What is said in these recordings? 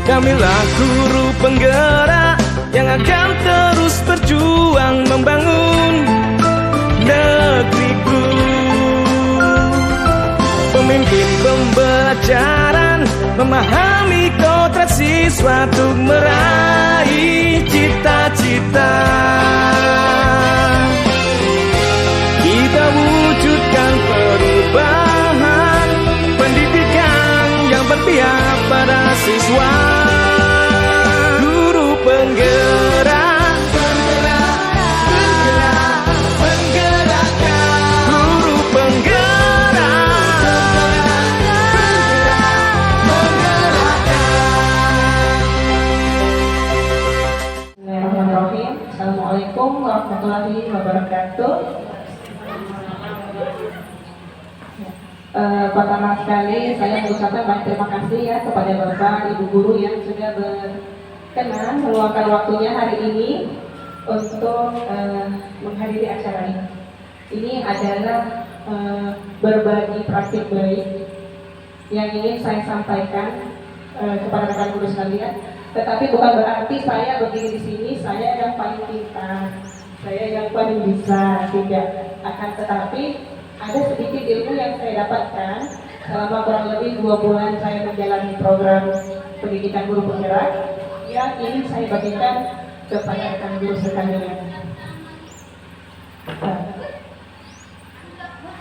Kamilah guru penggerak yang akan terus berjuang membangun negeriku. Pemimpin pembelajaran memahami kodrat siswa untuk meraih cita-cita. Kita wujudkan perubahan pendidikan yang berpihak pada siswa. Guru penggerak, menggerakkan. Guru penggerak, menggerakkan. Bismillahirrahmanirrahim. Assalamualaikum warahmatullahi wabarakatuh. Pertama sekali saya mengucapkan banyak terima kasih ya kepada Bapak Ibu guru yang sudah berkenan meluangkan waktunya hari ini untuk menghadiri acara ini. Ini adalah berbagi praktik baik yang ingin saya sampaikan kepada rekan guru sekalian. Tetapi bukan berarti saya berdiri di sini saya yang paling pintar, saya yang paling bisa, tidak. Akan tetapi ada sedikit ilmu yang saya dapatkan selama kurang lebih 2 bulan saya menjalani program pendidikan guru penggerak yang ingin saya bagikan kepada rekan guru sekalian.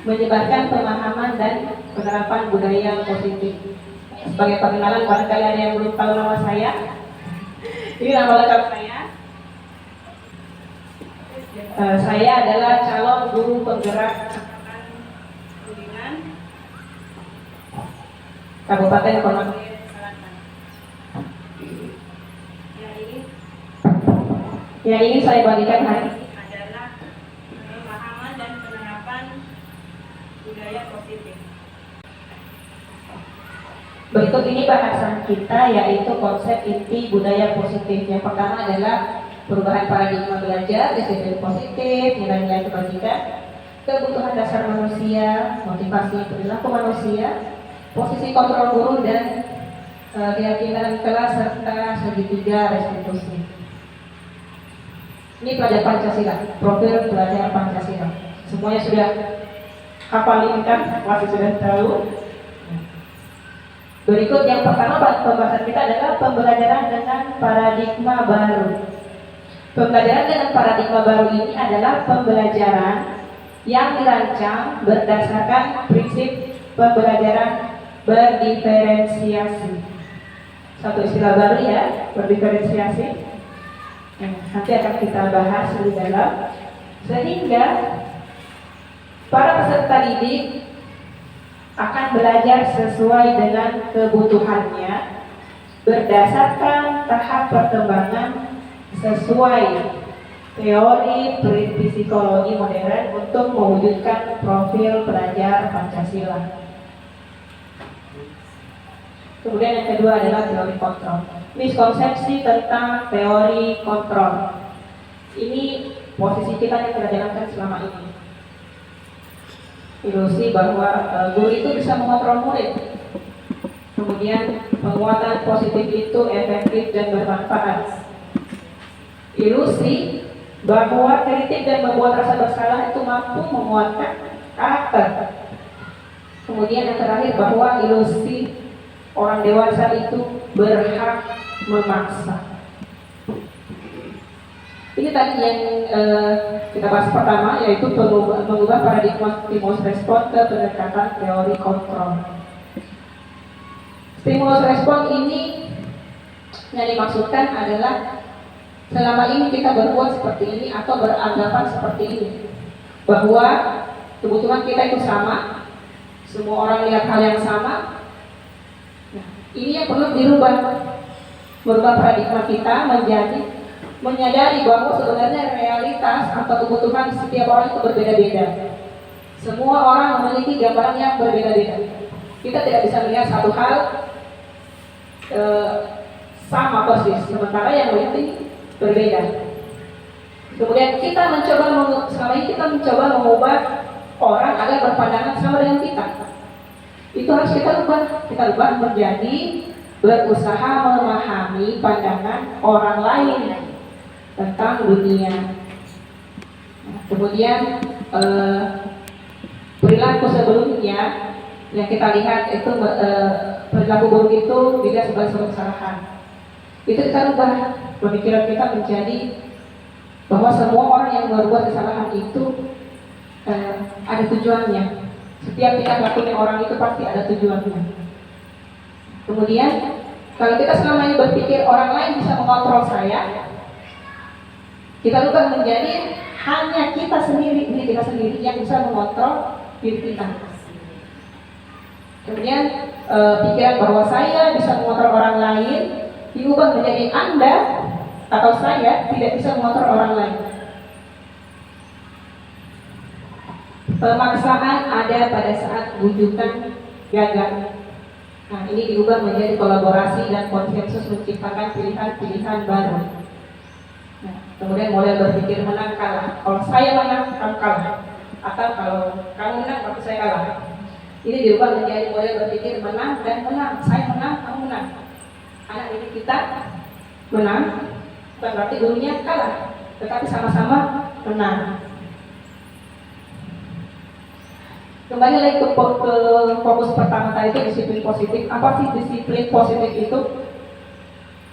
Menyebarkan pemahaman dan penerapan budaya positif. Sebagai perkenalan, barangkali ada yang belum tahu nama saya. Ini nama lengkap saya. Saya adalah calon guru penggerak Kabupaten Konongo Selatan. Yang ingin saya bagikan hari ini adalah pemahaman dan penerapan budaya positif. Berikut ini bahasan kita yaitu konsep inti budaya positif. Yang pertama adalah perubahan paradigma belajar, disiplin positif, nilai-nilai kebajikan, kebutuhan dasar manusia, motivasi perilaku manusia, posisi kontrol guru dan keyakinan kelas serta segitiga restitusi. Ini pelajar Pancasila, profil pelajar Pancasila. Semuanya sudah hafal ini kan, masih sudah tahu. Berikut yang pertama pembahasan kita adalah pembelajaran dengan paradigma baru. Pembelajaran dengan paradigma baru ini adalah pembelajaran yang dirancang berdasarkan prinsip pembelajaran berdiferensiasi. Satu istilah baru ya, berdiferensiasi. Nanti akan kita bahas lebih dalam. Sehingga para peserta didik akan belajar sesuai dengan kebutuhannya berdasarkan tahap perkembangan sesuai teori psikologi modern untuk mewujudkan profil pelajar Pancasila. Kemudian yang kedua adalah teori kontrol. Miskonsepsi tentang teori kontrol. Ini posisi kita yang kita jalankan selama ini. Ilusi bahwa guru itu bisa mengontrol murid. Kemudian penguatan positif itu efektif dan bermanfaat. Ilusi bahwa kritik dan membuat rasa bersalah itu mampu menguatkan karakter. Kemudian yang terakhir bahwa ilusi orang dewasa itu berhak memaksa. Ini tadi yang kita bahas pertama, yaitu mengubah paradigma stimulus respon ke pendekatan teori kontrol. Stimulus respon ini yang dimaksudkan adalah selama ini kita berbuat seperti ini atau beranggapan seperti ini, bahwa kebutuhan kita itu sama, semua orang lihat hal yang sama. Ini yang perlu dirubah, merubah paradigma kita menjadi menyadari bahwa sebenarnya realitas atau kebutuhan setiap orang itu berbeda-beda. Semua orang memiliki gambaran yang berbeda-beda. Kita tidak bisa melihat satu hal sama persis, sementara yang lain berbeda. Kemudian kita selama ini kita mencoba mengubah orang agar berpandangan sama dengan kita. Itu harus kita ubah menjadi berusaha memahami pandangan orang lain tentang dunia. Nah, kemudian perilaku sebelumnya yang kita lihat itu perilaku buruk itu tidak sebagai sebuah kesalahan. Itu kita ubah pemikiran kita menjadi bahwa semua orang yang berbuat kesalahan itu ada tujuannya. Setiap kita lakukan orang itu pasti ada tujuannya. Kemudian kalau kita selama ini berpikir orang lain bisa mengontrol saya, kita ubah menjadi hanya kita sendiri, diri kita sendiri yang bisa mengontrol diri kita. Kemudian pikiran bahwa saya bisa mengontrol orang lain diubah menjadi Anda atau saya tidak bisa mengontrol orang lain. Pemaksaan ada pada saat wujudan gagal. Nah, ini diubah menjadi kolaborasi dan konsensus menciptakan pilihan-pilihan baru. Nah, kemudian mulai berpikir menang kalah. Kalau saya menang, kamu kalah. Atau kalau kamu menang, berarti saya kalah. Ini diubah menjadi mulai berpikir menang dan menang. Saya menang, kamu menang. Anak didik kita menang, bukan berarti gurunya kalah, tetapi sama-sama menang. Kembali lagi ke fokus pertama tadi itu disiplin positif. Apa sih disiplin positif itu?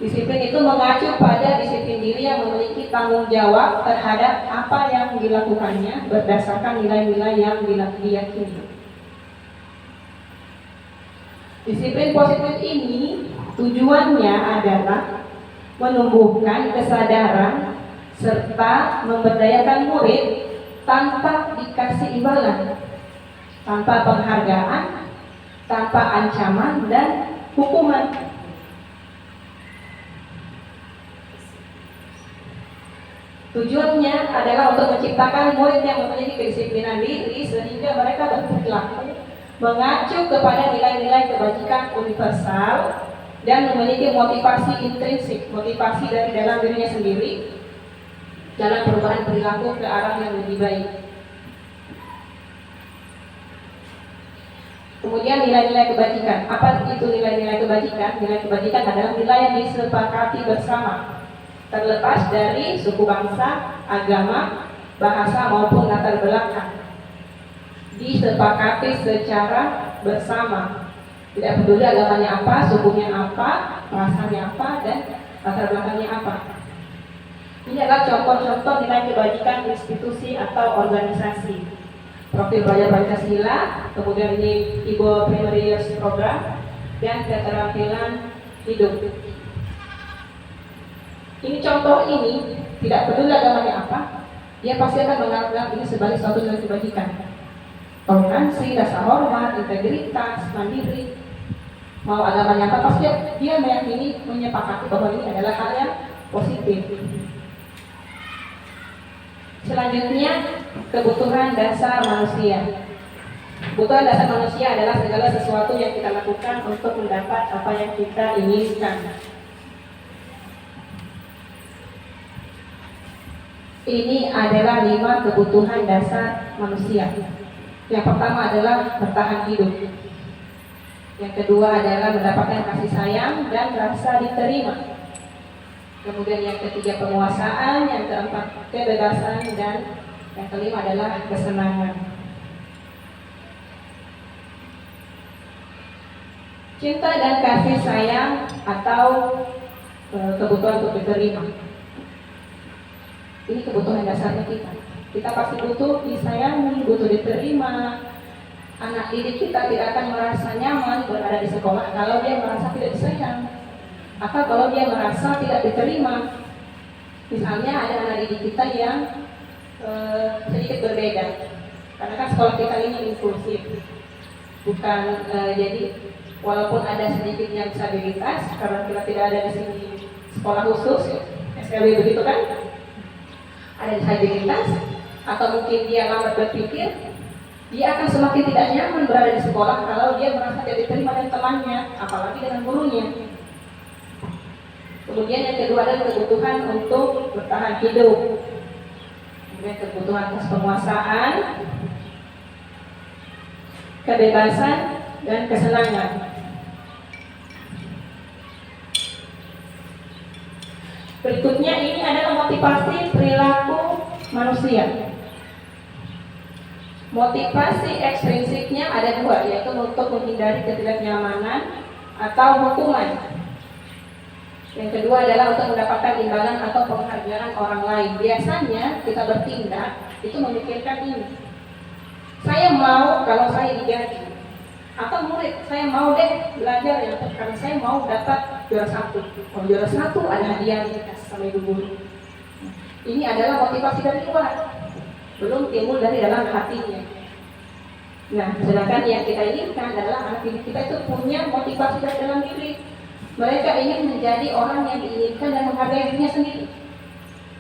Disiplin itu mengacu pada disiplin diri yang memiliki tanggung jawab terhadap apa yang dilakukannya berdasarkan nilai-nilai yang diyakini. Disiplin positif ini tujuannya adalah menumbuhkan kesadaran serta memberdayakan murid tanpa dikasih imbalan, tanpa penghargaan, tanpa ancaman dan hukuman. Tujuannya adalah untuk menciptakan murid yang memiliki kedisiplinan diri sehingga mereka berperilaku mengacu kepada nilai-nilai kebajikan universal dan memiliki motivasi intrinsik, motivasi dari dalam dirinya sendiri dalam perubahan perilaku ke arah yang lebih baik. Kemudian nilai-nilai kebajikan. Apa itu nilai-nilai kebajikan? Nilai kebajikan adalah nilai yang disepakati bersama, terlepas dari suku bangsa, agama, bahasa maupun latar belakang. Disepakati secara bersama. Tidak peduli agamanya apa, sukunya apa, rasanya apa, dan latar belakangnya apa. Ini adalah contoh-contoh nilai kebajikan institusi atau organisasi. Profil belajar Pancasila, kemudian ini Ibu Primary Years Program, dan keterampilan hidup. Ini contoh ini, tidak peduli agamanya apa, dia pasti akan menganggap ini sebagai suatu nilai kebajikan. Toleransi, rasa hormat, integritas, mandiri, mau agamanya apa, pasti dia meyakini, menyepakati bahwa ini adalah hal yang positif. Selanjutnya, kebutuhan dasar manusia. Kebutuhan dasar manusia adalah segala sesuatu yang kita lakukan untuk mendapat apa yang kita inginkan. Ini adalah 5 kebutuhan dasar manusia. Yang pertama adalah bertahan hidup. Yang kedua adalah mendapatkan kasih sayang dan rasa diterima. Kemudian yang ketiga penguasaan, yang keempat kebebasan, dan yang kelima adalah kesenangan. Cinta dan kasih sayang atau kebutuhan untuk diterima. Ini kebutuhan dasarnya kita. Kita pasti butuh disayangi, butuh diterima. Anak didik kita tidak akan merasa nyaman berada di sekolah kalau dia merasa tidak disayang, atau kalau dia merasa tidak diterima. Misalnya ada anak didik kita yang sedikit berbeda, karena kan sekolah kita ini inklusif, bukan jadi walaupun ada sedikit yang disabilitas, karena kita tidak ada di sini sekolah khusus, SLB begitu kan, ada disabilitas, atau mungkin dia lambat berpikir, dia akan semakin tidak nyaman berada di sekolah kalau dia merasa tidak diterima dengan temannya, apalagi dengan gurunya. Kemudian yang kedua adalah kebutuhan untuk bertahan hidup. Kemudian kebutuhan atas penguasaan, kebebasan, dan kesenangan. Berikutnya ini adalah motivasi perilaku manusia. Motivasi ekstrinsiknya ada dua, yaitu untuk menghindari ketidaknyamanan atau hukuman. Yang kedua adalah untuk mendapatkan imbalan atau penghargaan orang lain. Biasanya kita bertindak itu memikirkan ini. Saya mau kalau saya digaji, atau murid saya mau deh belajar yang karena saya mau dapat juara satu. Kalau juara satu ada hadiah dikasih sama ibu guru. Ini adalah motivasi dari luar, belum timbul dari dalam hatinya. Nah, sedangkan yang kita inginkan adalah anak didik kita itu punya motivasi dari dalam diri. Mereka ingin menjadi orang yang diinginkan dan menghargai dirinya sendiri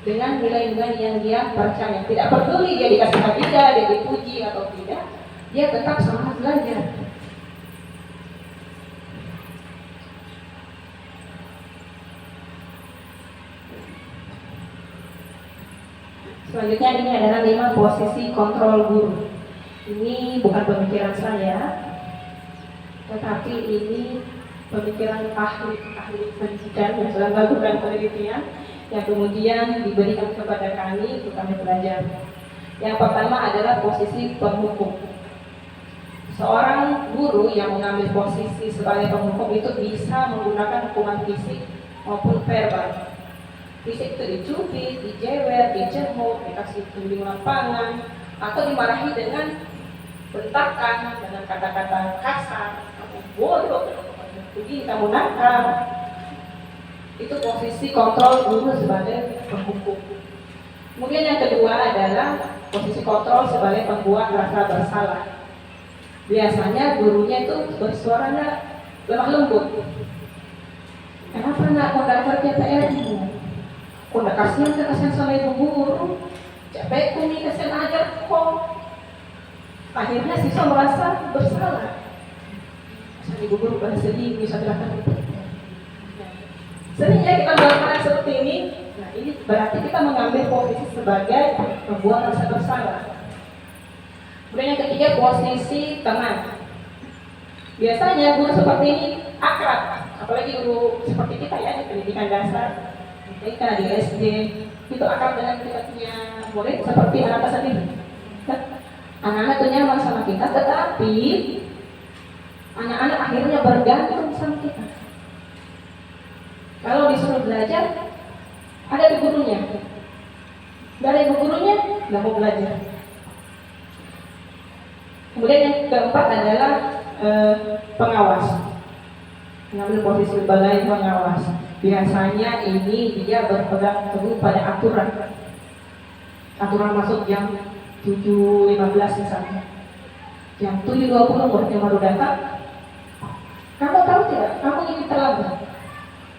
dengan nilai-nilai yang dia percaya. Tidak peduli dia dikasih hadiah, dia dipuji atau tidak, dia tetap semangat belajar. Selanjutnya ini adalah 5 posisi kontrol guru. Ini bukan pemikiran saya, tetapi ini pemikiran ahli pendidikan yang sedang melakukan penelitian yang kemudian diberikan kepada kami untuk kami belajar. Yang pertama adalah posisi penghukum. Seorang guru yang mengambil posisi sebagai penghukum itu bisa menggunakan hukuman fisik maupun verbal. Fisik itu dicubit, dijewer, dijemur, dikasih bimbing lapangan, atau dimarahi dengan bentakan, dengan kata-kata kasar, kamu bodoh, begini kamu nakal. Itu posisi kontrol guru sebagai penghukum. Kemudian yang kedua adalah posisi kontrol sebagai pembuat rasa bersalah. Biasanya gurunya itu bersuaranya lemah lembut. Kenapa nak kau dapat PR-mu? Kau nak kasihan sama ibu guru? Capek ku nih kasihan ajar kok. Akhirnya siswa merasa bersalah. Masa ibu guru pada sedih bisa dilakukan itu. Seringnya kita melakukan seperti ini. Nah, ini berarti kita mengambil posisi sebagai pembuat rasa bersalah. Kemudian yang ketiga, posisi teman. Biasanya guru seperti ini akrab, apalagi guru seperti kita ya di pendidikan dasar, kita di SD itu akrab dengan kita punya murid seperti anak sendiri. Anak-anak itu nyaman sama kita, tetapi anak-anak akhirnya bergantung sama kita. Kalau disuruh belajar, ada di gurunya. Dari ibu gurunya, nggak mau belajar. Kemudian yang keempat adalah pengawas. Mengambil posisi sebagai pengawas. Biasanya ini dia berpegang teguh pada aturan. Aturan masuk jam 7.15 misalnya. Jam 7.20 muridnya baru datang. Kamu tahu tidak? Kamu ini terlambat.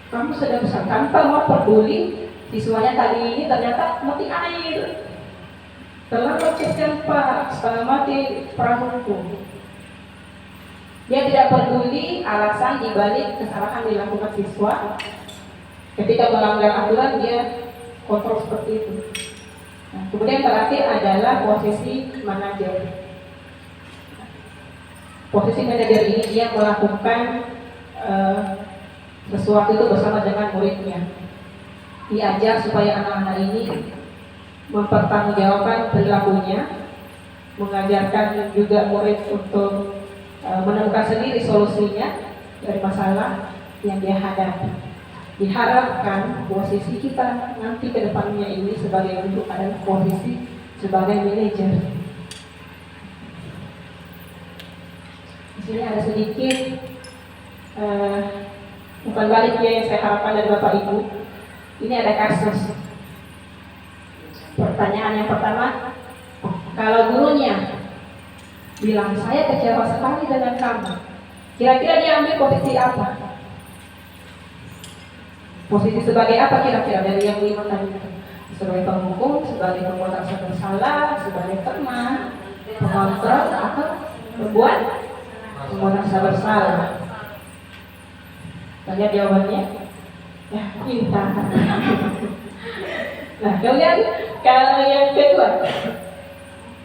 Kamu sudah besar tanpa mau peduli siswanya tadi ini ternyata mati air. Terlambat kesian Pak, setengah mati pramuku. Dia tidak peduli alasan dibalik kesalahan dilakukan siswa. Ketika melanggar aturan dia kontrol seperti itu. Nah, kemudian terakhir adalah posisi manajer. Posisi manajer ini dia melakukan sesuatu itu bersama dengan muridnya. Diajar supaya anak-anak ini mempertanggungjawabkan perilakunya, mengajarkan juga murid untuk menemukan sendiri solusinya dari masalah yang dia hadapi. Diharapkan posisi kita nanti ke depannya ini sebagai guru adalah posisi sebagai manajer. Di sini ada sedikit bukan balik ya yang saya harapkan dari Bapak Ibu. Ini ada kasus. Pertanyaan yang pertama, kalau gurunya bilang saya kecewa sekali dengan kamu, kira-kira dia ambil posisi apa? Posisi sebagai apa kira-kira dari yang 5 tadi? Sebagai penghukum, sebagai pembuat rasa bersalah, sebagai teman, pengontrol, atau pembuat rasa bersalah? Tanya jawabannya. Ya, pintar. Nah, kemudian kalau yang kedua,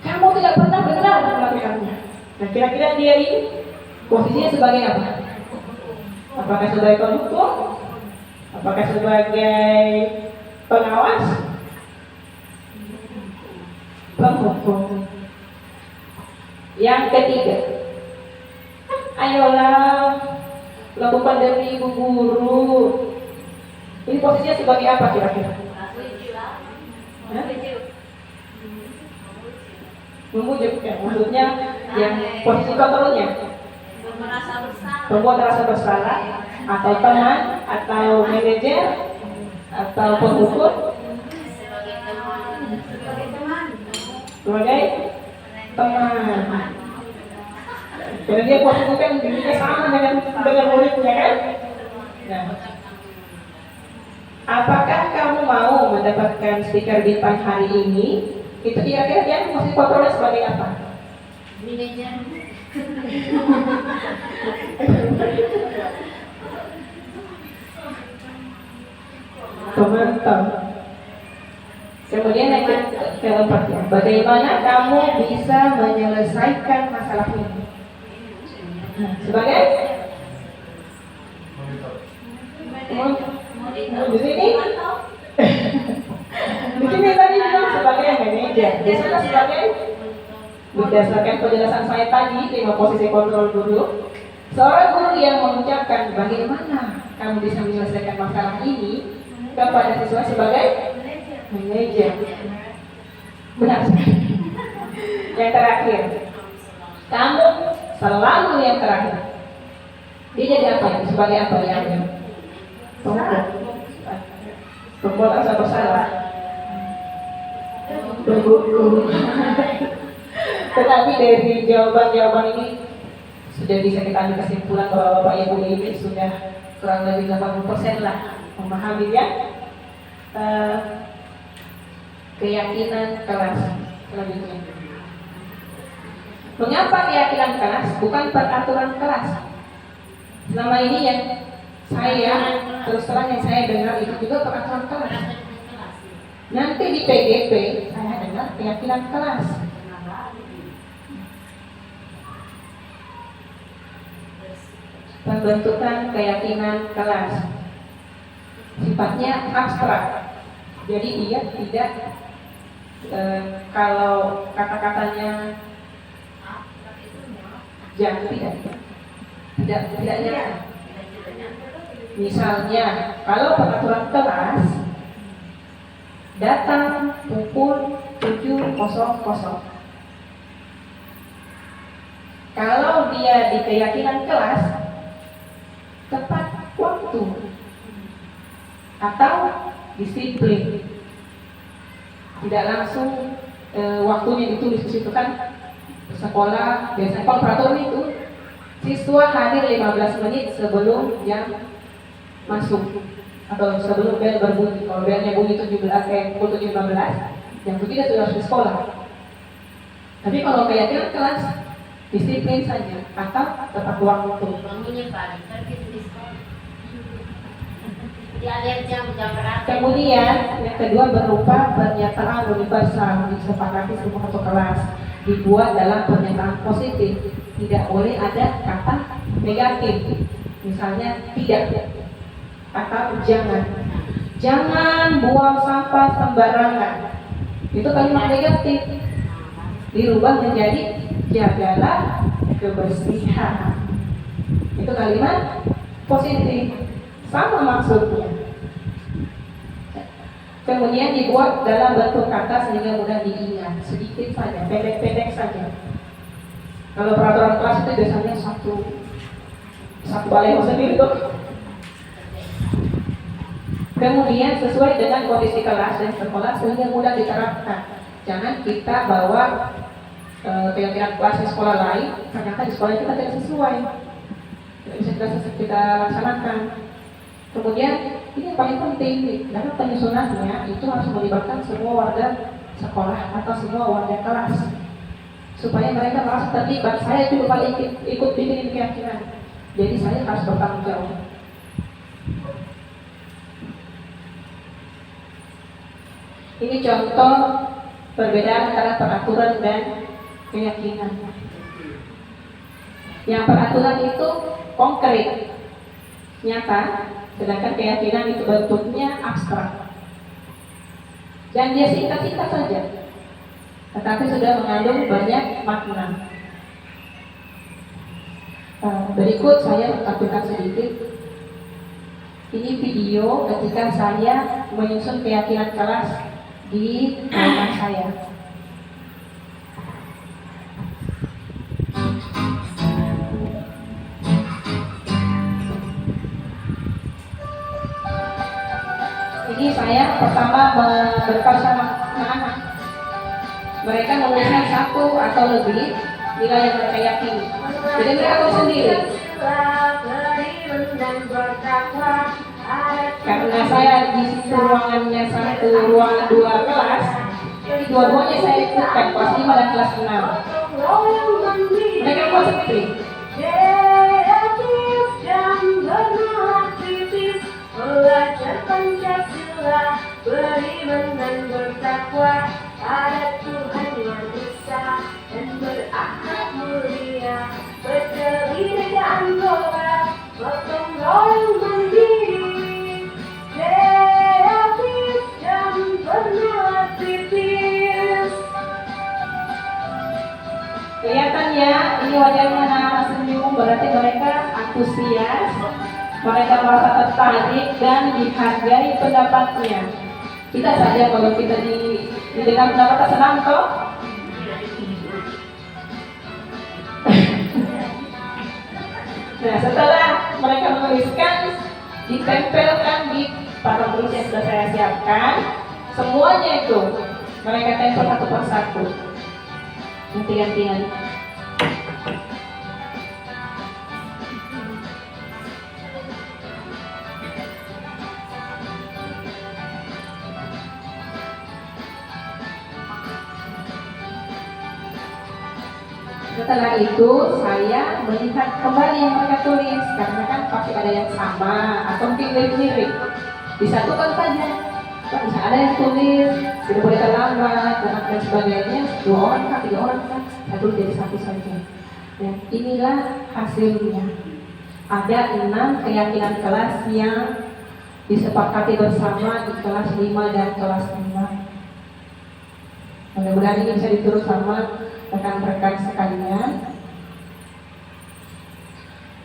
kamu tidak pernah benar melakukannya. Nah, kira-kira dia ini posisinya sebagai apa? Apakah sebagai penghukum Apakah sebagai pengawas? Penghukum. Yang ketiga, ayolah lakukan demi ibu guru. Ini posisinya sebagai apa kira-kira? Hah? Memujuk ya, maksudnya yang posisi kontrolnya membuat rasa bersalah, atau teman, atau manajer, atau penghukum, sebagai teman. Jadi dia posisi kan dirinya sama dengan muridnya kan? Nah, apakah kamu mau mendapatkan stiker bintang hari ini? Itu kira-kira dia masih kontrolnya sebagai apa? Manajer. Pemantau. Kemudian yang keempat ya, bagaimana kamu bisa menyelesaikan masalah ini? Nah, sebagai di sini, di sini tadi bilang sebagai manajer, di sana sebagai, berdasarkan penjelasan saya tadi, 5 posisi kontrol dulu. Seorang guru yang mengucapkan bagaimana kamu bisa menyelesaikan masalah ini kepada siswa sebagai manajer. Benar sekali. Yang terakhir, kamu selalu yang terakhir. Dia jadi apa ya? Sebagai apa ya? Pembuat rasa bersalah. Tetapi dari jawaban-jawaban ini sudah bisa kita ambil kesimpulan bahwa Bapak Ibu ini sudah kurang lebih 80% lah memahami ya keyakinan kelas selanjutnya. Mengapa keyakinan kelas bukan peraturan kelas? Selama ini yang saya terus terang yang saya dengar itu juga peraturan kelas. Nanti di PGP saya dengar keyakinan kelas. Pembentukan keyakinan kelas sifatnya abstrak, jadi dia tidak kalau kata-katanya tidak nyata. Misalnya kalau peraturan kelas datang pukul 7.00, kalau dia di keyakinan kelas tepat waktu atau disiplin, tidak langsung waktunya ditulis di situ kan. Sekolah biasanya kalau peraturan itu siswa hadir 15 menit sebelum jam masuk atau sebelum bel berbunyi. Kalau belnya bunyi 17 pukul 7.15, jam 3 sudah harus di sekolah. Tapi kalau keyakinan kelas disiplin saja atau tepat waktu. Kemudian yang kedua berupa pernyataan universal disepakati semua satu kelas, dibuat dalam pernyataan positif, tidak boleh ada kata negatif. Misalnya tidak atau jangan buang sampah sembarangan, itu kalimat negatif, dirubah menjadi jagalah kebersihan, itu kalimat positif, sama maksudnya. Kemudian dibuat dalam bentuk kata sehingga mudah diingat, sedikit saja, pendek-pendek saja. Kalau peraturan kelas itu biasanya satu balai sendiri tuh. Kemudian sesuai dengan kondisi kelas dan sekolah sehingga mudah diterapkan. Jangan kita bawa keyakinan kelas di sekolah lain, ternyata di sekolah kita tidak sesuai, tidak bisa kita laksanakan. Kemudian ini yang paling penting, dalam penyusunannya itu harus melibatkan semua warga sekolah atau semua warga kelas, supaya mereka merasa terlibat. Saya juga paling ikut bikin keyakinan, jadi saya harus bertanggung jawab. Ini contoh perbedaan antara peraturan dan keyakinan. Yang peraturan itu konkret, nyata, Sedangkan keyakinan itu bentuknya abstrak. Dan dia singkat-singkat saja, tetapi sudah mengandung banyak makna. Berikut saya tampilkan sedikit. Ini video ketika saya menyusun keyakinan kelas di rumah saya. Ini saya pertama bersama anak-anak. Mereka menuliskan satu atau lebih nilai yang mereka yakini. Jadi mereka tulis sendiri. Karena saya di situ ruangannya satu, ruangan dua kelas, jadi dua-duanya saya ikutkan kelas 5 dan kelas 6. Mereka buat sendiri. Belajar Pancasila, beriman dan bertakwa pada Tuhan yang Esa dan berakhlak mulia, berdiri dan doa, gotong royong mandiri, kreatif dan bernilai kritis. Kelihatannya ini wajahnya anak-anak senyum, berarti mereka antusias. Mereka merasa tertarik dan dihargai pendapatnya. Kita saja kalau kita didengar pendapat senang toh. Nah, setelah mereka menuliskan, ditempelkan di papan tulis yang sudah saya siapkan. Semuanya itu mereka tempel satu persatu. Ganti-gantian. Setelah itu saya melihat kembali yang mereka tulis, karena kan pasti ada yang sama atau mungkin mirip-mirip. Disatukan saja. Kan bisa ada yang tulis tidak boleh terlambat dan sebagainya. 2 orang kan, 3 orang kan, satu jadi satu saja. Dan inilah hasilnya. Ada 6 keyakinan kelas yang disepakati bersama di kelas 5 dan kelas 6. Mudah-mudahan ini bisa diturut sama rekan-rekan sekalian.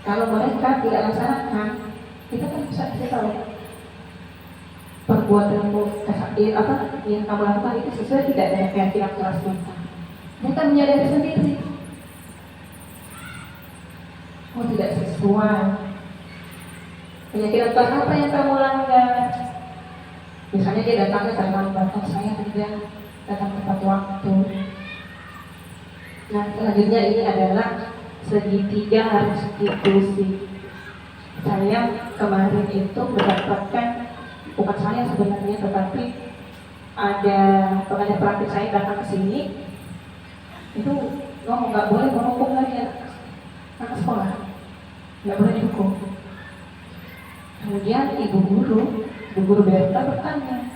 Kalau mereka tidak laksanakan, kita kan bisa tahu perbuatanmu yang kamu lakukan itu sesuai tidak dengan keyakinan kelas kita. Mereka menyadari sendiri, oh tidak sesuai. Keyakinan kelas apa yang kamu langgar? Misalnya dia datangnya terlambat, saya tidak datang tepat waktu. Nah, selanjutnya ini adalah segitiga restitusi. Saya kemarin itu mendapatkan, bukan saya sebenarnya, tetapi ada pengajar praktik saya datang ke sini, itu ngomong nggak boleh menghukum lagi anak sekolah, nggak boleh dihukum. Kemudian ibu guru Berta bertanya,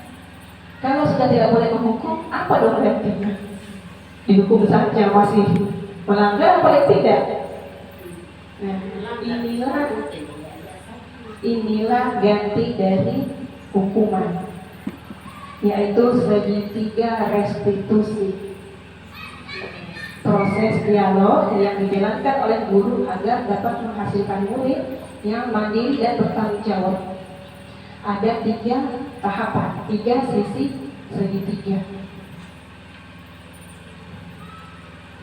kalau sudah tidak boleh menghukum, apa dong gantinya? Dihukum saja masih melanggar paling tidak. Nah, inilah ganti dari hukuman, yaitu segitiga restitusi. Proses dialog yang dijalankan oleh guru agar dapat menghasilkan murid yang mandiri dan bertanggung jawab. Ada 3 tahapan, 3 sisi segitiga.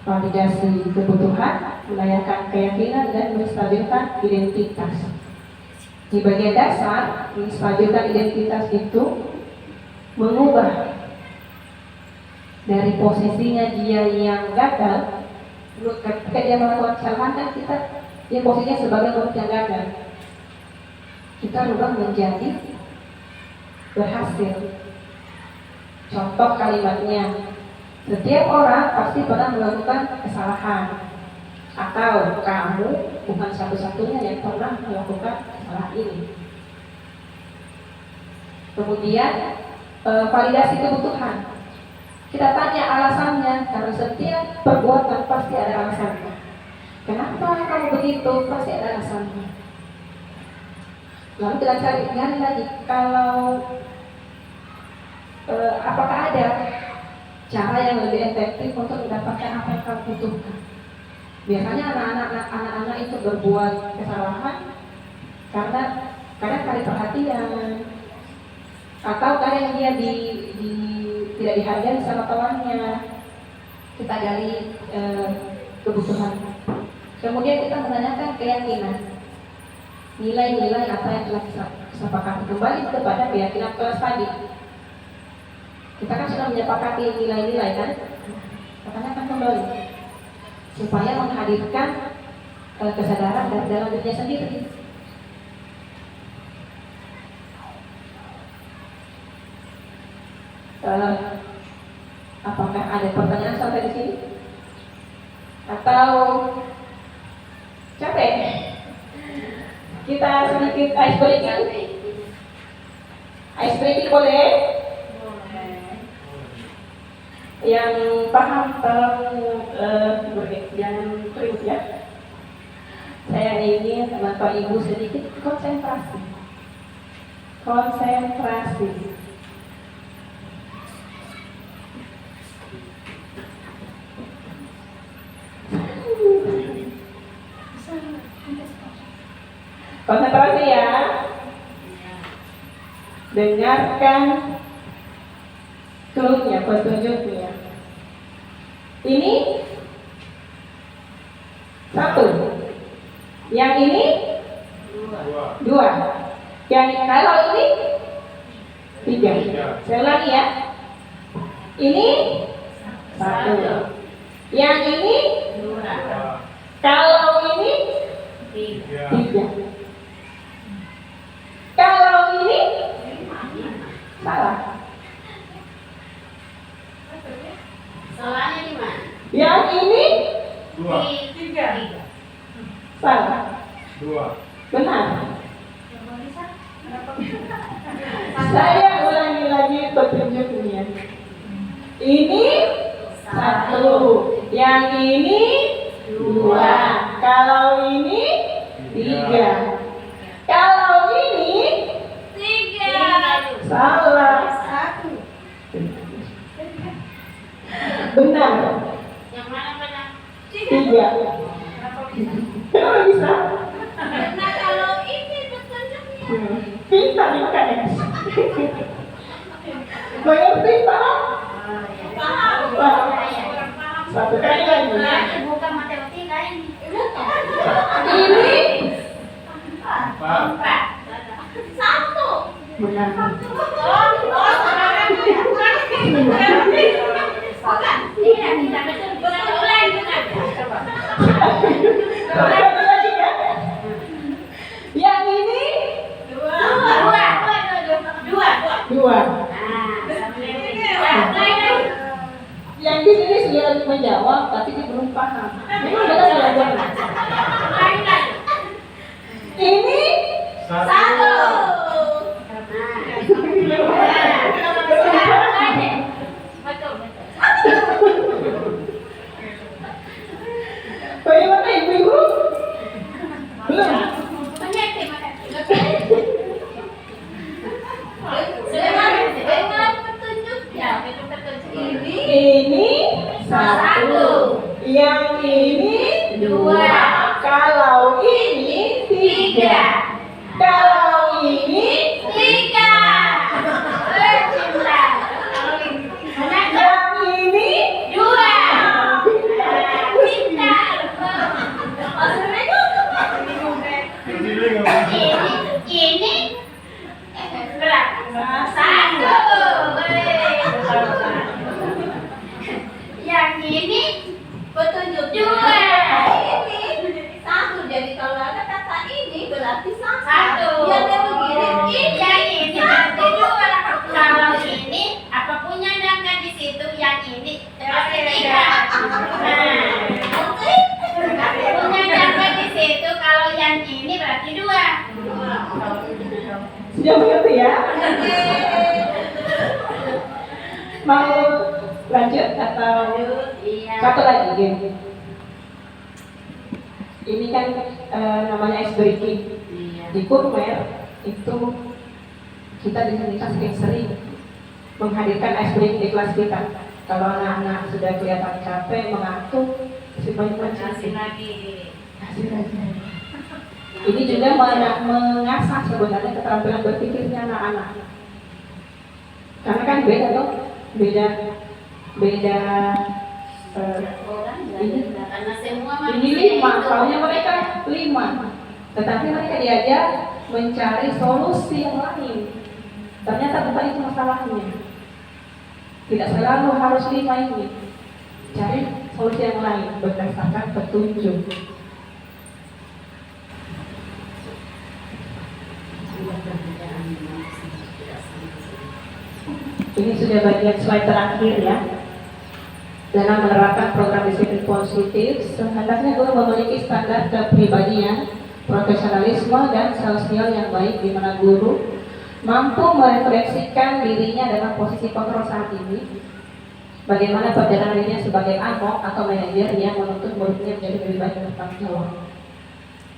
Validasi kebutuhan, melayakan keyakinan, dan menstabilkan identitas. Di bagian dasar, menstabilkan identitas itu mengubah dari posisinya dia yang gagal. Ketika dia melakukan kesalahan kan dia posisinya sebagai murid yang gagal. Kita rubah menjadi berhasil. Contoh kalimatnya, setiap orang pasti pernah melakukan kesalahan, atau kamu bukan satu-satunya yang pernah melakukan kesalahan ini. Kemudian validasi kebutuhan. Kita tanya alasannya, karena setiap perbuatan pasti ada alasannya. Kenapa kamu begitu? Pasti ada alasannya. Lalu kita cari lagi kalau apakah ada cara yang lebih efektif untuk mendapatkan apa yang kamu butuhkan. Biasanya anak-anak itu berbuat kesalahan karena kadang cari perhatian atau kadang dia tidak dihargai sama temannya. Kita gali kebutuhan. Kemudian kita menanyakan keyakinan, nilai-nilai apa yang telah disepakati. Kembali kepada keyakinan kelas tadi. Kita kan sudah menyepakati nilai-nilai kan? Tanyakan kembali supaya menghadirkan kesadaran dalam dirinya sendiri. Apakah ada pertanyaan sampai di sini? Atau capek? Kita sedikit ice breaking. Ice breaking boleh? Yang paham tolong jangan terus ya. Saya ingin Bapak Ibu sedikit konsentrasi. Konsentrasi. Konsentrasi ya. Dengarkan clue-nya, petunjuknya. Ini satu. Yang ini dua. Yang kalau ini tiga. Saya ulangi ya. Ini satu. Yang ini dua. Kalau ini tiga. Kalau ini salah. Salahnya di mana? Yang ini Dua. Tiga. salah. Dua. Benar. Saya ulangi lagi petunjuknya. Ini satu. Yang ini dua. Kalau ini tiga. Kalau ini Tiga. salah. Satu. Benar. Yang mana benar? Tiga. Kenapa bisa? Karena kalau ini petunjuknya. Pintar nih makanya. Mengerti paham? Paham. Paham. Paham. Satu kali lagi. Nah, bukan matematika ini. Ini Empat. Satu. benar. Saudara ya. Bukan. Tidak betul. Betul lain benar. Coba. Satu lagi ya. Yang ini Dua. dua. Nah, Yang di sini sudah menjawab, tapi dia belum paham. Memang kita sudah jawab. Ini Satu. Betul. bagaimana ibu-ibu? Belum. Dengan petunjuknya, ini Ini satu. Yang ini dua. Kalau ini tiga. Kalau ini tiga. Cinta. yang ini Dua. Cinta. Ini berapa? Satu. Yang ini petunjuk dua. Ini satu. Jadi kalau ada kata ini berarti satu. Yang begini. Yang ini berarti dua. Kalau ini apapun yang ada di situ, yang ini berarti tiga. Apapun yang ada di situ, kalau yang ini berarti dua. sudah mengerti ya? Mau lanjut atau Iya. satu lagi game? Ini kan namanya ice breaking. Iya. Di Kurmer itu kita di sini sering menghadirkan ice break di kelas kita. Kalau anak-anak sudah kelihatan capek, mengantuk, supaya Kasih lagi. kasih lagi. Ini juga mengasah sebenarnya keterampilan berpikirnya anak-anak. Karena kan beda dong, beda Orang ini karena semua ini 5, soalnya mereka 5. Tetapi mereka diajar mencari solusi yang lain. Ternyata bukan itu masalahnya. Tidak selalu harus 5 ini. Cari solusi yang lain berdasarkan petunjuk. Ini sudah bagian slide terakhir ya. Dalam menerapkan program disiplin positif, sehendaknya guru memiliki standar kepribadian, profesionalisme, dan sosial yang baik, di mana guru mampu merefleksikan dirinya dalam posisi kontrol saat ini. Bagaimana perjalanan dirinya sebagai amok atau manajer yang menuntut muridnya menjadi lebih baik dan bertanggung jawab.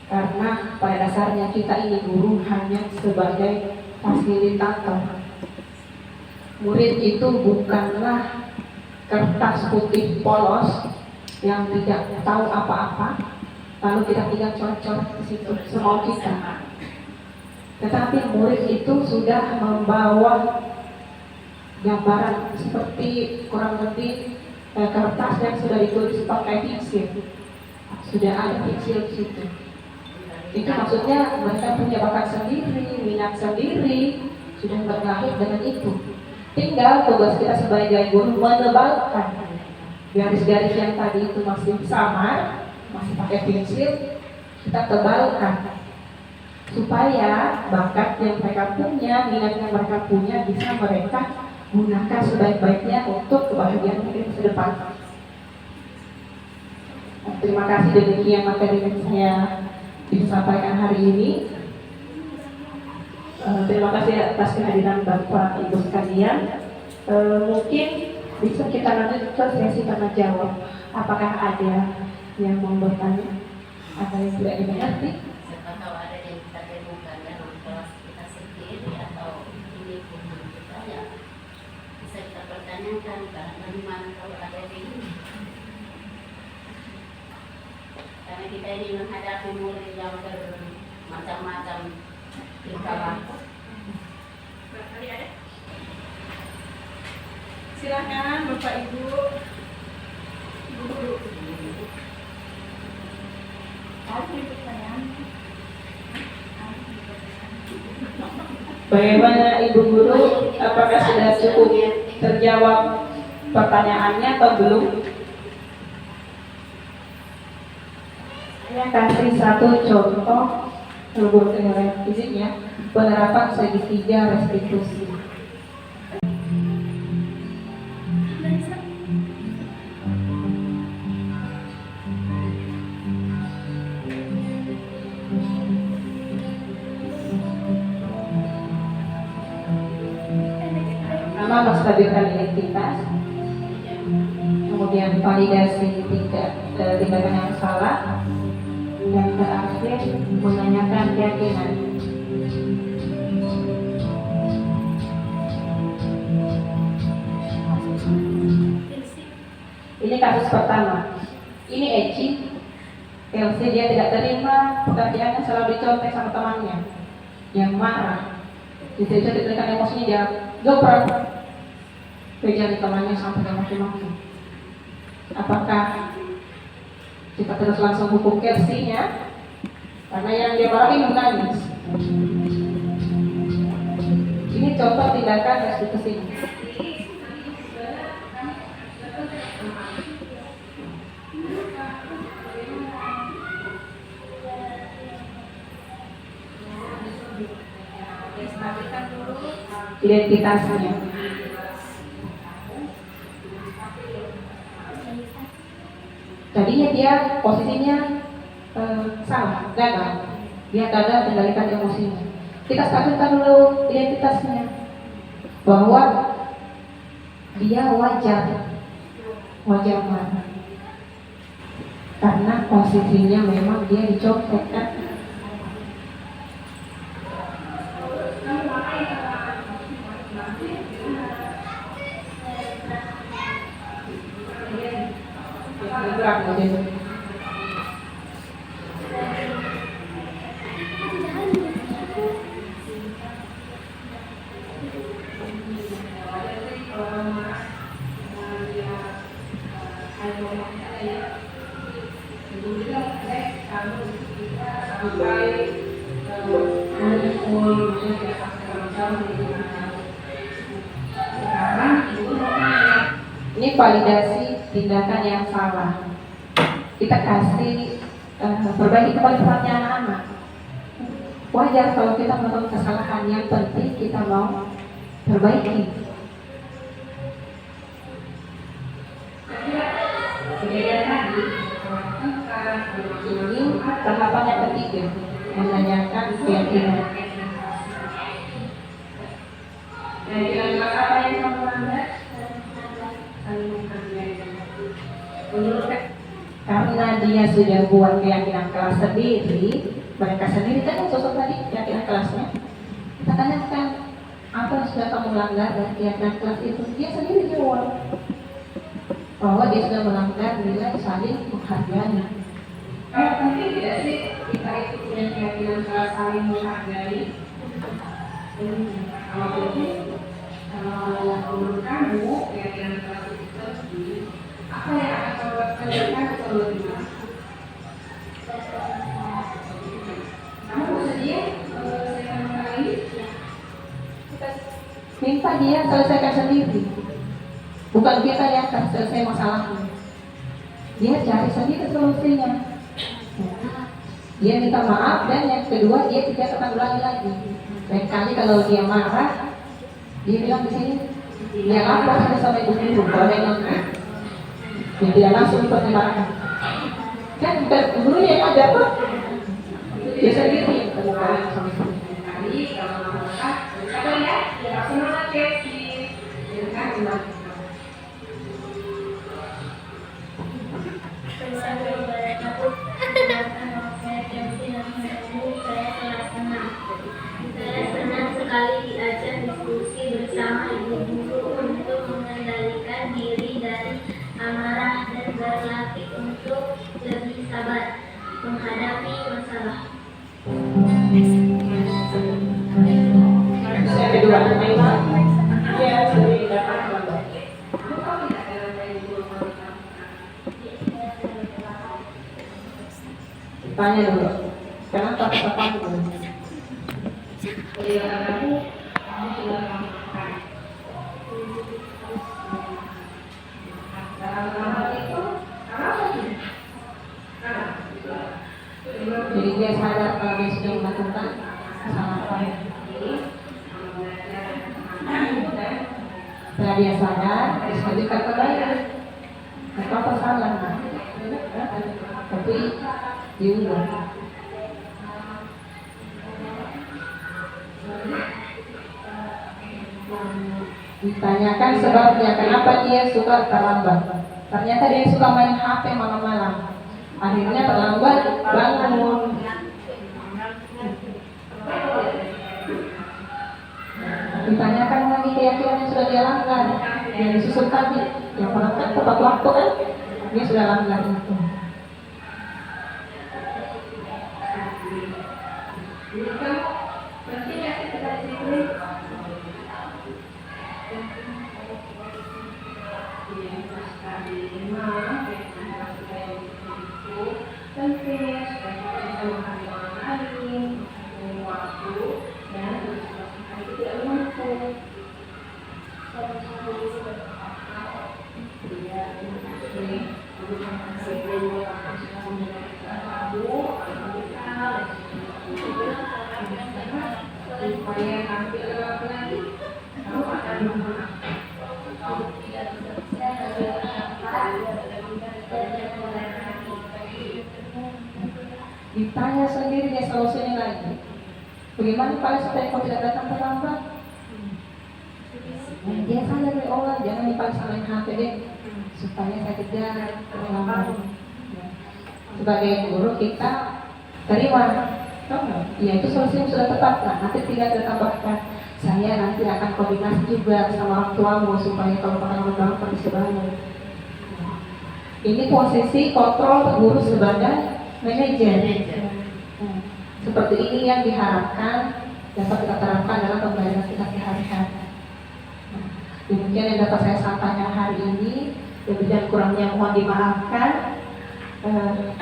Karena pada dasarnya kita ini guru hanya sebagai fasilitator. Murid itu bukanlah kertas putih polos yang tidak tahu apa-apa, lalu kita tinggal cocok di situ semau kita. Tetapi murid itu sudah membawa gambaran seperti kurang lebih kertas yang sudah ditulis pakai pensil, sudah ada pensil di situ. Itu maksudnya mereka punya bakat sendiri, minat sendiri, sudah berlahir dengan itu. Tinggal tugas kita sebagai guru menebalkan garis-garis yang tadi itu masih samar, masih pakai pensil, kita tebalkan supaya bakat yang mereka punya, minat yang mereka punya bisa mereka gunakan sebaik-baiknya untuk kebahagiaan mereka ke depan. Terima kasih, demikian materi yang saya disampaikan hari ini. Terima kasih atas kehadiran Bapak Ibu sekalian. Mungkin bisa kita lanjut ke sesi tanya jawab. Apakah ada yang mau bertanya? Ada yang tidak dimengerti? Siapa tahu ada yang kita temukan dalam kelas kita sendiri atau ini pun kita ya bisa kita pertanyakan bagaimana kalau ada ini. Karena kita ini menghadapi murid yang bermacam-macam tingkah laku. Silakan Bapak Ibu. Guru. Bagaimana Ibu Guru? Apakah sudah cukup terjawab pertanyaannya atau belum? Saya kasih satu contoh lebih dengan fisiknya, penerapan segitiga restitusi. Pertama, menstabilkan identitas, kemudian validasi tindakan yang salah, dan terakhir menanyakan keyakinan. Ini kasus pertama. Ini Eci. LC dia tidak terima pekerjaannya, selalu dicontek sama temannya yang marah. Jadi diberikan emosinya, dia goprak kejar temannya sampai dia maki-maki. Apakah kita terus langsung hukum Kelsinya? Karena yang dia marahin menangis. Ini contoh tindakan restitusi. Identitasnya. Tadinya dia posisinya salah, gagal. Dia gagal kendalikan emosinya. Kita stabilkan dulu identitasnya, bahwa dia wajar marah, karena posisinya memang dia dicopet kan. gerak gitu. Ini validasi tindakan yang salah. Kita kasih perbaiki kembali perannya anak-anak. Wajar kalau kita melakukan kesalahan, yang penting kita mau perbaiki. Kemudian tadi ini tahapan yang ketiga, menanyakan keyakinan. Keyakinan apa yang kamu melanggar? Karena dia sudah buat keyakinan kelas sendiri, mereka sendiri kan yang sosok tadi keyakinan kelasnya. Kita tanyakan apa yang sudah kamu langgar dari keyakinan kelas itu, dia sendiri jawab bahwa dia sudah melanggar nilai saling menghargai. Tapi tidak sih kita itu punya keyakinan kelas saling menghargai. Kalau begitu, kalau menurut kamu keyakinan kelas itu apa yang akan kamu lakukan kalau gimana? Kamu bersedia selesaikan masalah ini? Minta dia selesaikan sendiri. Bukan kita yang akan selesai masalahnya. Dia cari sendiri solusinya. Dia minta maaf, dan yang kedua dia tidak akan ulangi lagi. Lain kali kalau dia marah, dia bilang di sini, dia lapor sampai begitu. Kalau dia nggak, dia tidak langsung pertimbangkan. Kan guru yang ada apa? Dia sendiri. Terbuka sama sekali. Kalau marah, apa ya? Dia langsung mengecek sih. Dia kan Saya senang sekali diajak diskusi bersama ibu guru untuk mengendalikan diri dari amarah dan berlatih untuk lebih sabar menghadapi masalah. Yang kedua, dia sering datang lambat. Tanya dulu, kenapa tepat dulu? Jadi dia sadar kalau dia sudah melakukan kesalahan. Setelah dia sadar, dia lanjutkan kembali. Apa salah? Tapi diubah. Ditanyakan sebabnya kenapa dia suka terlambat. Ternyata dia suka main HP malam-malam. Akhirnya terlambat bangun. Ditanyakan lagi keyakinan yang sudah dia langgar, yang disusun tadi, yang perhatikan tepat waktu kan, dia sudah langgar itu. Ditanya sendiri dia solusinya lagi. Bagaimana kalau supaya kau tidak datang terlambat? Dia sadar dari orang, jangan dipaksa main HP deh, supaya saya kejar terlambat. Sebagai guru kita terima, ya itu solusi yang sudah tepat lah. Nanti tinggal ditambahkan, saya nanti akan koordinasi juga sama orang tuamu supaya kalau bakal bangun bisa bangun. Ini posisi kontrol guru sebagai manajer. Seperti ini yang diharapkan dapat kita terapkan dalam pembelajaran kita sehari-hari. Demikian yang dapat saya sampaikan hari ini. Lebih dan kurangnya mohon dimaafkan.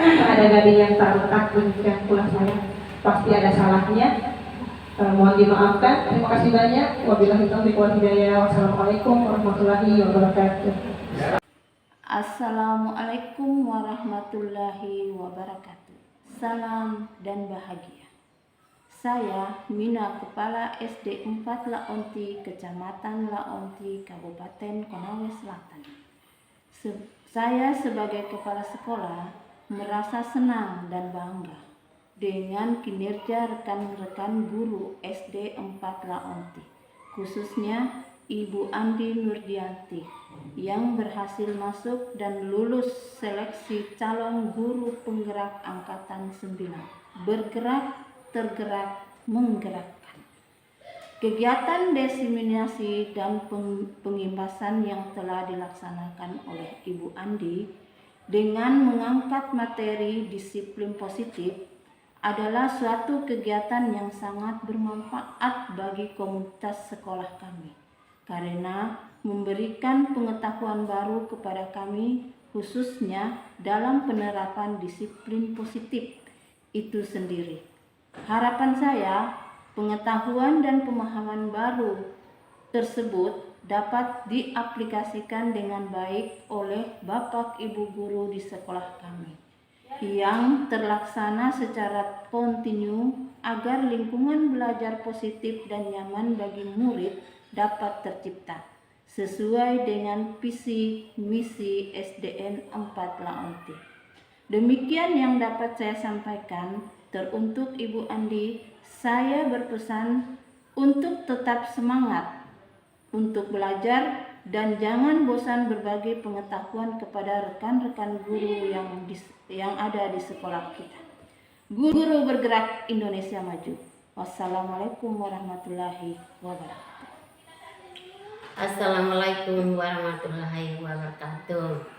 Ada gading yang tak lengkap, demikian pula saya pasti ada salahnya. Mohon dimaafkan. Terima kasih banyak. Wabillahi taufiq wal hidayah. Wassalamualaikum warahmatullahi wabarakatuh. Assalamualaikum warahmatullahi wabarakatuh. Salam dan bahagia. Saya Mina, Kepala SD 4 Laonti, Kecamatan Laonti, Kabupaten Konawe Selatan. Saya sebagai kepala sekolah merasa senang dan bangga dengan kinerja rekan-rekan guru SD 4 Laonti, khususnya Ibu Andi Nurdianti yang berhasil masuk dan lulus seleksi calon guru penggerak angkatan 9. Bergerak, tergerak, menggerakkan. Kegiatan diseminasi dan pengimbasan yang telah dilaksanakan oleh Ibu Andi dengan mengangkat materi disiplin positif adalah suatu kegiatan yang sangat bermanfaat bagi komunitas sekolah kami, karena memberikan pengetahuan baru kepada kami, khususnya dalam penerapan disiplin positif itu sendiri. Harapan saya, pengetahuan dan pemahaman baru tersebut dapat diaplikasikan dengan baik oleh Bapak Ibu guru di sekolah kami, yang terlaksana secara kontinu agar lingkungan belajar positif dan nyaman bagi murid dapat tercipta sesuai dengan visi misi SDN 4 Laonti. Demikian yang dapat saya sampaikan. Teruntuk Ibu Andi, saya berpesan untuk tetap semangat untuk belajar dan jangan bosan berbagi pengetahuan kepada rekan-rekan guru yang ada di sekolah kita. Guru bergerak Indonesia maju. Wassalamualaikum warahmatullahi wabarakatuh. Assalamualaikum warahmatullahi wabarakatuh.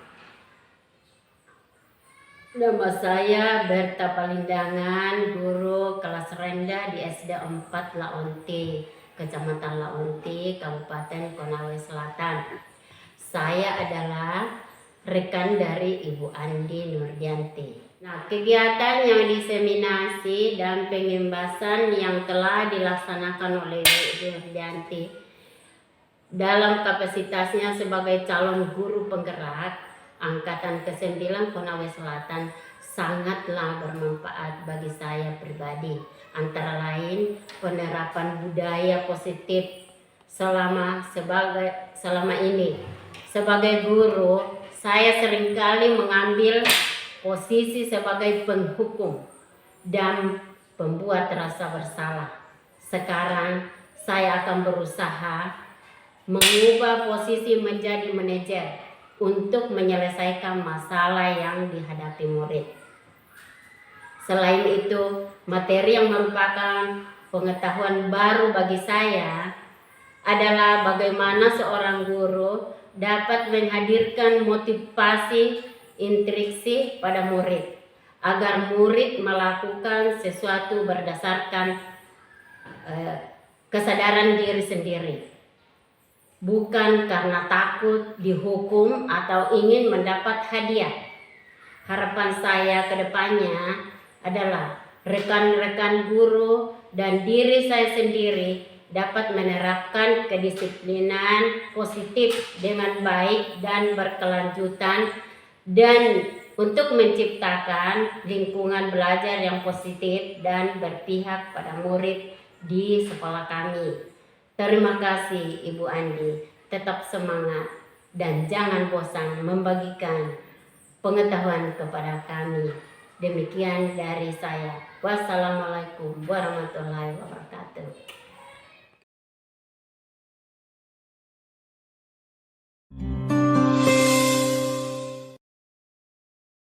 Nama saya Berta Palindangan, guru kelas rendah di SD 4 Laonti, Kecamatan Laonti, Kabupaten Konawe Selatan. Saya adalah rekan dari Ibu Andi Nurdianti. Nah, kegiatan yang diseminasi dan pengimbasan yang telah dilaksanakan oleh Ibu Nurdianti dalam kapasitasnya sebagai calon guru penggerak Angkatan ke-9 Konawe Selatan sangatlah bermanfaat bagi saya pribadi. Antara lain penerapan budaya positif selama ini. Sebagai guru, saya seringkali mengambil posisi sebagai penghukum dan pembuat rasa bersalah. Sekarang saya akan berusaha mengubah posisi menjadi manajer untuk menyelesaikan masalah yang dihadapi murid. Selain itu, materi yang merupakan pengetahuan baru bagi saya adalah bagaimana seorang guru dapat menghadirkan motivasi intrinsik pada murid agar murid melakukan sesuatu berdasarkan kesadaran diri sendiri, bukan karena takut dihukum atau ingin mendapat hadiah. Harapan saya ke depannya adalah rekan-rekan guru dan diri saya sendiri dapat menerapkan kedisiplinan positif dengan baik dan berkelanjutan, dan untuk menciptakan lingkungan belajar yang positif dan berpihak pada murid di sekolah kami. Terima kasih Ibu Andi, tetap semangat dan jangan bosan membagikan pengetahuan kepada kami. Demikian dari saya. Wassalamualaikum warahmatullahi wabarakatuh.